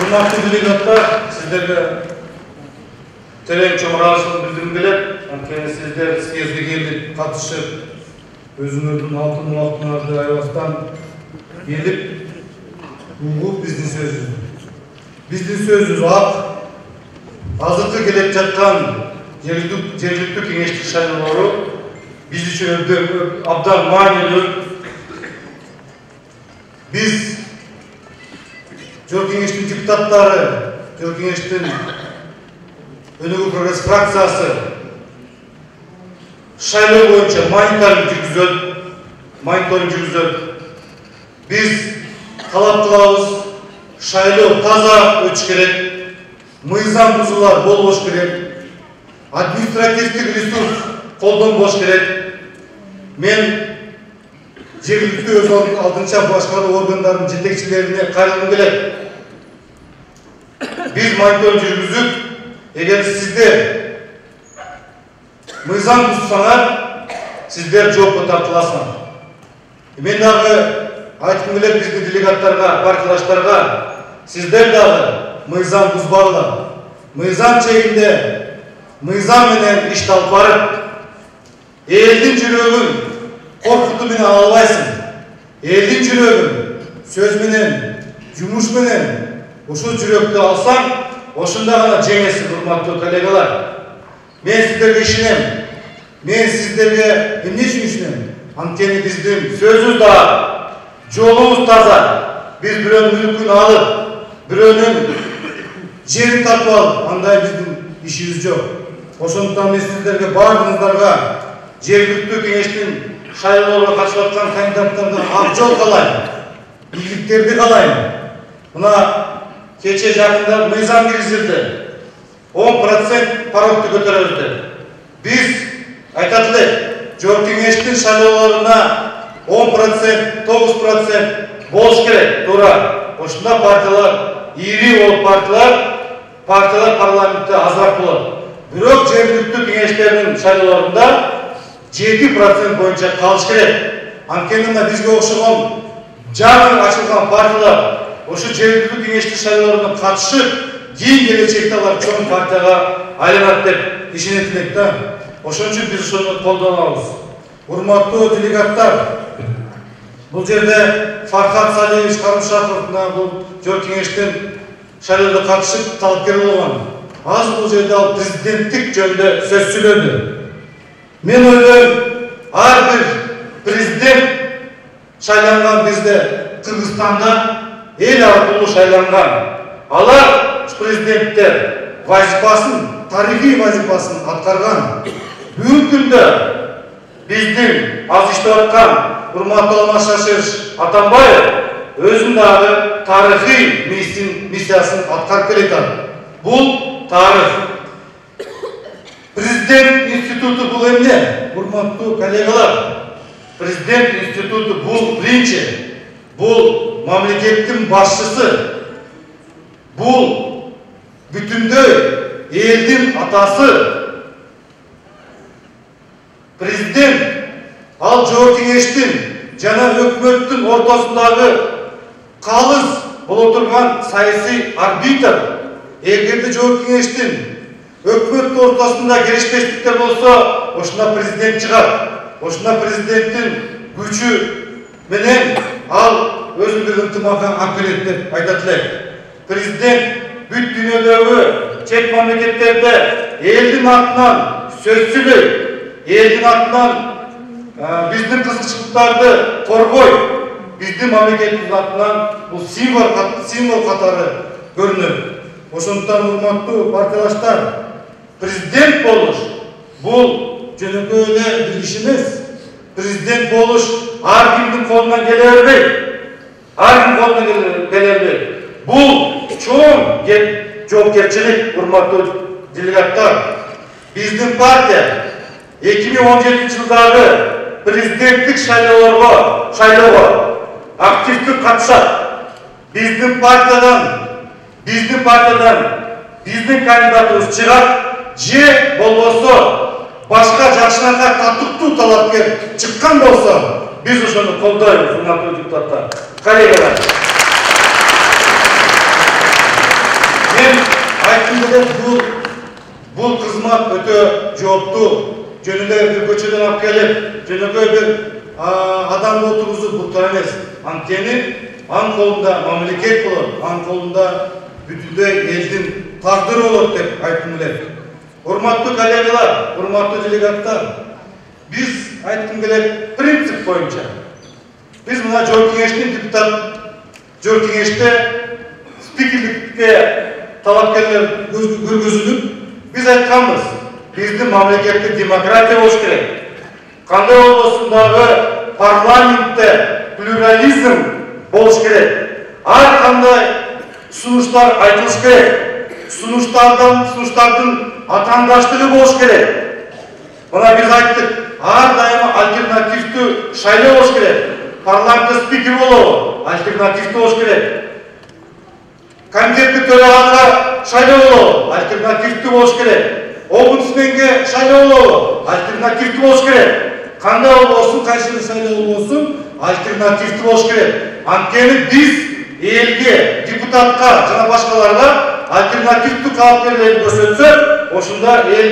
Урматтуу делегаттар, сиздерге терең чоң ыраазычылык билдиргим келет. Анткени сиздер съездге келип катышып, өзүңөрдүн алтын убактыңарды аябастан келип, угуп биздин сөзүбүз. Биздин сөзүбүз ак. Азыркы келип жаткан жергиликтүү кеңештик шайлоолору биз үчүн абдан маанилүү. Биз Жол кеңештин депутаттары, Жол кеңештин Өнүгүү прогресс фракциясы шайлоо боюнча мониторинг жүргүзөт. Биз талап кылабыз, шайлоо таза өтүш керек, мыйзам бузуулар болбош керек, административдик ресурс колдонбош керек. Мен жергиликтүү өз алдынча башкаруу органдарынын жетекчилерине кайрылгым келет. Биз мониторинг жүргүзүп, эгер сиздер мыйзам бузсаңар, сиздер жоопко тартыласыңар. Мен дагы айткым келет биздин делегаттарга, партиялаштарга, сиздер дагы мыйзам бузбагыла. Мыйзам чегинде, мыйзам менен иш алып барып, элдин жүрөгүн коркутуу менен ала албайсың. Элдин жүрөгүн сөз менен, жумуш менен ушул жүрөктү алсаң, ошондо гана жеңесиң, урматтуу коллегалар. Мен сиздерге ишенем. Мен сиздерге эмне үчүн ишенем? Анткени биздин сөзүбүз да, жолубуз таза. Биз бирөөнүн мүлкүн алып, бирөөнүн жерин тартып алып, андай биздин ишибиз жок. Ошондуктан мен сиздерге баардыгыңыздарга жергиликтүү кеңештин шайлоолорго катышып аткан кандидаттарга ак жол каалайм, ийгиликтерди каалайм. Мына кече жакында мыйзам киргизилди. 10% порогду көтөрөбүз деп. Биз айтат элек, Жол кеңештин шайлоолоруна 10%, 9% болуш керек, туура. Ошондо партиялар, ири болуп партиялар парламентте азыраак болот. Бирок жергиликтүү кеңештердин шайлоолорунда 7% боюнча калыш керек. Анткени мына бизге окшогон жаңы ачылган партиялар ошо жергиликтүү кеңештин шайлоолоруна катышып, кийин келечекте алар чоң партияга айланат деп ишенет элек да. Ошон үчүн биз ошону колдонобуз. Урматтуу делегаттар, бул жерде Фархат Салиевич Карымшаков бул Жол кеңештин шайлоого катышып талапкер болгон. Азыр бул жерде ал президенттик жөнүндө сөз сүйлөдү. Мен ойлойм, ар бир президент шайланган бизде Кыргызстанда эл аркылуу шайланган. Алар президенттер вазифасын, тарихий вазифасын аткарган. Бүгүнкү күндө биздин аз иштеп аткан урматтуу Алмаз Шаширович Атамбаев өзүнүн дагы тарыхый миссиясын аткарып келатат. Бул тарых. Президент институту бул эмне? Урматтуу коллегалар, президент институту бул биринчи, бул мамлекеттин башчысы, бул бүтүндөй элдин атасы. Президент ал Жол кеңештин жана өкмөттүн ортосундагы калыс боло турган саясий арбитр. Эгерде Жол кеңештин өкмөттүн ортосунда келишпештиктер болсо, ошондо президент чыгат. Ошондо президенттин күчү менен ал өзүн бир ынтымакка алып келет деп айтат элек. Президент бүт дүйнөдөгү чет мамлекеттерде элдин атынан сөз сүйлөйт. Элдин атынан биздин кызыкчылыктарды коргойт. Биздин мамлекеттин атынан бул символ катары көрүнөт. Ошондуктан урматтуу партиялаштар, президент болуш бул жөнөкөй эле бир иш эмес. Президент болуш ар кимдин колунан келе бербейт. Бул чоң жоопкерчилик, урматтуу делегаттар. Биздин партия 2017 жылдагы президенттик шайлоого активдүү катышат. Биздин партиядан биздин кандидатыбыз чыгат, же болбосо башка жакшынакай татыктуу талапкер чыккан болсо, биз ошону колдойбуз, урматтуу депутаттар, коллегалар. эле бул кызмат өтө жооптуу. Жөнүндө бир көчөдөн алып келип, жөнөкөй бир адамды отургузуп бул туура эмес. Анткени анын колунда мамлекет болот, анын колунда бүтүндөй элдин тагдыры болот деп айткым келет. Урматтуу коллегалар, урматтуу делегаттар, биз айткым келет принцип боюнча. Биз мына жол кеңештин жол кеңеште спикерликке талапкерлер көргөзүлүп, биз айтканбыз. Биздин мамлекетте демократия болуш керек. Кандай болбосун дагы парламентте плюрализм болуш керек. Ар кандай сунуштар айтылыш керек. Сунуштардын атаандаштыгы болуш керек. Мына биз айттык, ар дайыма альтернативдүү шайлоо болуш керек. Парламентте спикер болобу, альтернативдүү болуш керек. Комитетти төрагага шайлоо болобу, альтернативдүү болуш керек. Омбудсменге шайлоо болобу, альтернативдүү болуш керек. Кандай болбосун, кайсы шайлоо болбосун, альтернативдүү болуш керек. Анткени биз элге, депутатка жана башкаларга альтернативдүү калапкерлерди көрсөтсөк, ошондо эл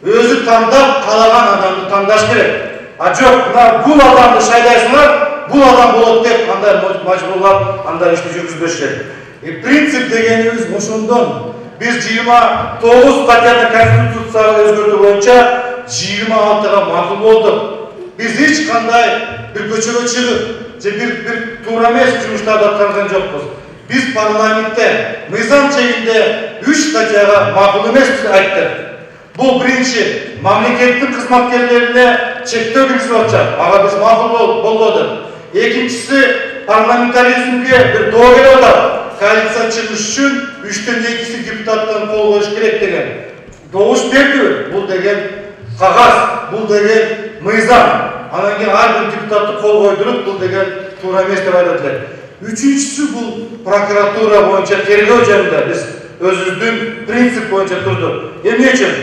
өзү тандап каалаган адамды тандаш керек. А жок, мына бул адамды шайлайсыңар, бул адам болот деп андай мажбурлап, андай ишти жүргүзбөш керек. Принцип дегенибиз ошондон биз 29 статьяда Конституцияга өзгөртүү боюнча 26-га макул болдук. Биз эч кандай бир көчөгө чыгып, же бир туура эмес жумуштарды аткарган жокпуз. Биз парламентте мыйзам чегинде 3 статьяга макул эмес деп айттык. Бул биринчи, мамлекеттин кызматкерлерине чектөө киргизип атышат. Ага биз макул болбодук. Экинчиси, парламентаризмге бир доо келип атат. Коалиция чыгыш үчүн 3-төн 2 депутаттан кол коюш керек деген. Добуш берди. Бул деген кагаз, бул деген мыйзам. Анан кийин ар бир депутатты кол койдуруп, бул деген туура эмес деп айтат элек. Үчүнчүсү бул прокуратура боюнча тергөө жөнүндө биз өзүбүздүн принцип боюнча турдук. Эмне үчүн?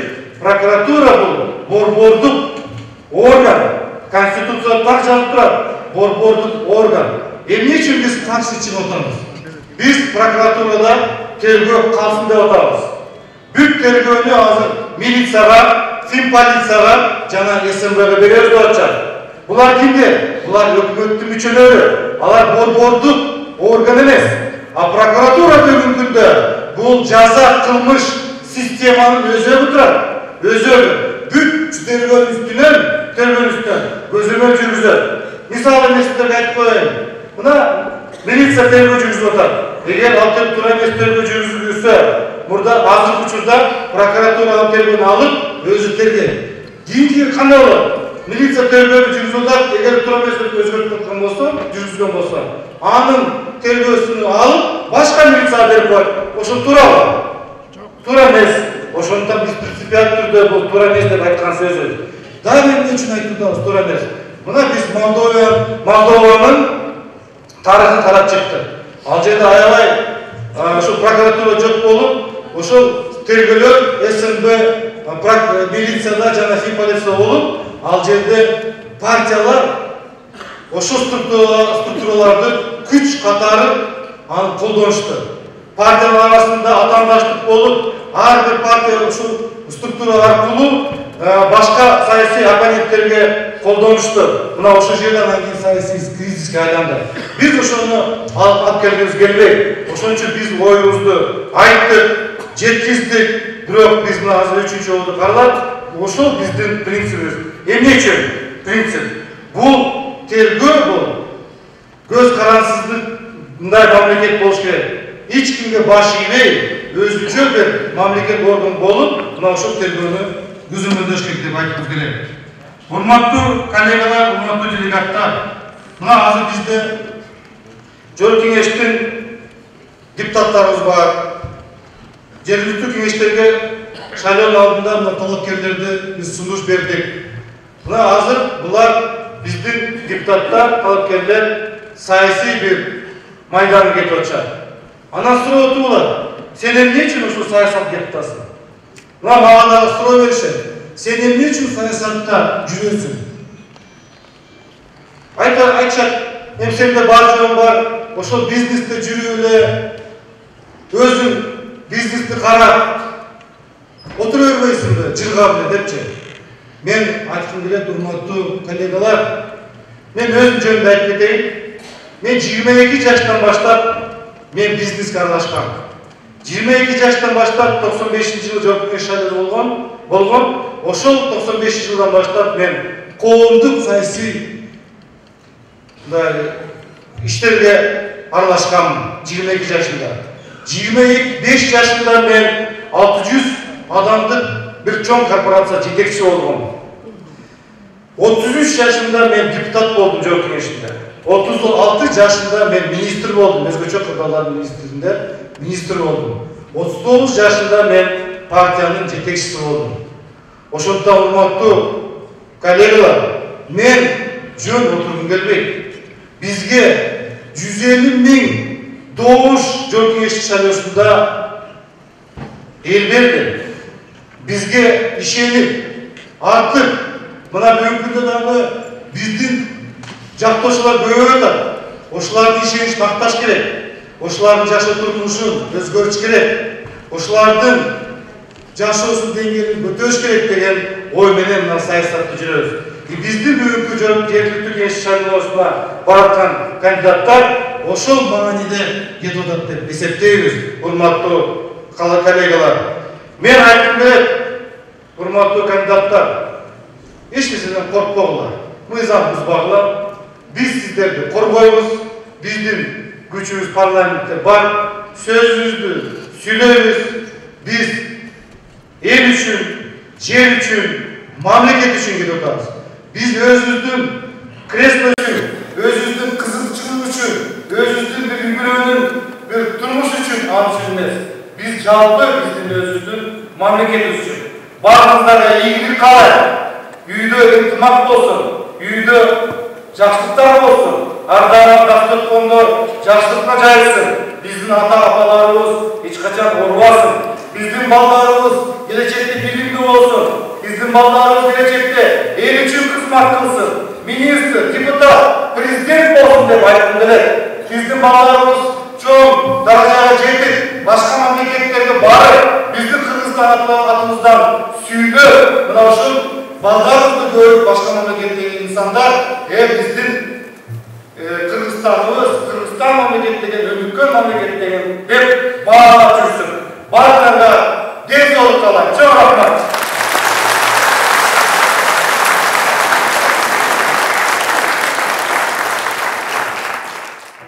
Прокуратура бул борбордук орган. Конституцияда так жазылып турат. Борбордук орган. Эмне үчүн биз каршы чыгып атабыз? Биз прокуратурада тергөө калсын деп атабыз. Бүт тергөөнү азыр милицияга, финполицияга жана СМБге беребиз деп атышат. Булар кимдер? Булар өкмөттүн мүчөлөрү. Алар борбордук орган эмес. А прокуратура бүгүнкү күндө бул жаза кылмыш системанын өзөгү турат. Өзөгү бүт тергөөнүн үстүнөн көзөмөл жүргүзөт. Мисалы мен сиздерге айтып коеюн. Мына милиция тергөө жүргүзүп атат. Эгер ал туура эмес тергөө жүргүзүлсө, мурда азыркы учурда прокуратура тергөөнү алып, өзү тергейт. Кийинки кандай болот? Милиция тергөөнү жүргүзүп атат, эгер туура эмес өзгөртүп аткан болсо, жүргүзгөн болсо, анын тергөөсүн алып, башка милицияга берип коет. Ошол туурабы? Туура эмес. Ошондон биз принципиалдуу түрдө бул туура эмес деп айткан сөзүбүз. Дагы эмне үчүн айтып атабыз туура эмес? Мына биз Молдованын тарыхын карап чыктык. Ал жерде аябай ошол прокуратура жок болуп, ошол тергөөлөр СМБ милицияда жана финполицияда болуп, ал жерде партиялар ошол структураларды күч катары аны колдонушту. Партиялар арасында атаандаштык болуп, ар бир партия ушул структура аркылуу башка саясий оппоненттерге колдонушту. Мына ошол жерден анан кийин саясий кризиске айланды. Биз ошону алып келгибиз келбейт. Ошон үчүн биз оюбузду айттык, жеткиздик. Бирок биз мына азыр 3-жолду каралап, ошол биздин принцибибиз. Эмне үчүн принцип? Бул тергөө бул көз карансыздындай мамлекет болуш керек. Эч кимге баш ийбей, өзүнчө бир мамлекет орган болуп, мына ошол тергөөнү көзөмөлдөш керек деп айткым келет. Урматтуу коллегалар, урматтуу делегаттар, мына азыр бизде жол кеңештин депутаттарыбыз бар. Жергиликтүү кеңештерге шайлоонун алдында мына талапкерлерди биз сунуш бердик. Мына азыр булар биздин депутаттар, талапкерлер саясий бир майданга кетип атышат. Анан суроо отурулат. Сен эмне үчүн ушул саясатка кетип атасың? Мына мага дагы суроо беришет. Сен эмне үчүн саясатта жүрөсүң? Айтышат, сенде бар жөн бар, ошол бизнесте жүрүп эле, өзүң бизнести карап, отура бербейсиңби жыргап эле депчи. Мен айткым келет, урматтуу коллегалар, мен өзүм жөнүндө айтып кетейин. Мен 22 жаштан баштап мен бизнеске аралашкам. 22 жаштан баштап 95-жылы жогорку шайлоодо болгон. Ошол 95-жылдан баштап мен коомдук саясий иштерге аралашкам 22 жашында. 25 жашында мен 600 адамдык бир чоң корпорация жетекчиси болгом. 33 жашында мен депутат болдум жогорку кеңешинде. 36 жашында мен министр болдум, өзгөчө кырдаалардын министринде министр болдум. 39 жашында мен партиянын жетекчиси болдум. Ошондон урматтуу коллегалар, мен жөн отургум келбейт. Бизге 150 000 добуш жогорку кеңеш шайлоосунда эл берди. Бизге ишенип, артып, мына бүгүнкү күндө дагы биздин жактоочулар көбөйүп атат. Ошолардын ишеничин акташ керек. Ошолардын жашоо турмушун өзгөртүш керек. Ошолардын жашоосунун деңгээлин көтөрүш керек деген ой менен мына саясатты жүрөбүз. Биздин бүгүнкү жергиликтүү кеңеш шайлоосуна бараткан кандидаттар ошол мааниде кетип атат деп эсептейбиз, урматтуу коллегалар. Мен айткым келет, урматтуу кандидаттар, эч нерседен коркпогула, мыйзам бузбагыла. Биз сиздерди коргойбуз, биздин күчүбүз парламентте бар, сөзүбүздү сүйлөйбүз. Биз эл үчүн, жер үчүн, мамлекет үчүн кетип атабыз. Биз өзүбүздүн кресло үчүн, өзүбүздүн кызыкчылык үчүн, өзүбүздүн бир үй-бүлөнүн бир турмуш үчүн ал үчүн эмес. Биз жалпы биздин өзүбүздүн мамлекетибиз үчүн. Баарыңыздарга ийгилик каалайм. Үйдө ынтымак болсун, үйдө жакшылыктар болсун, ар дайым дастуркондор жакшылыкка жайылсын. Биздин ата-апаларыбыз эч качан оорубасын. Биздин балдарыбыз келечекте билимдүү болсун. Биздин балдарыбыз келечекте эл үчүн кызмат кылсын. Министр, депутат, президент болсун деп айткым келет. Биздин балдарыбыз чоң даражага жетип, башка мамлекеттерге барып, биздин Кыргызстан атыбыздан сүйдүп, мына ушул балдарыбызды көрүп, башка мамлекеттеги инсандар биздин Кыргызстаныбыз, Кыргызстан мамлекети деген өнүккөн мамлекет деген деп баалап жүрсүн. Барларына ден соолук каалайм. Чоң рахмат.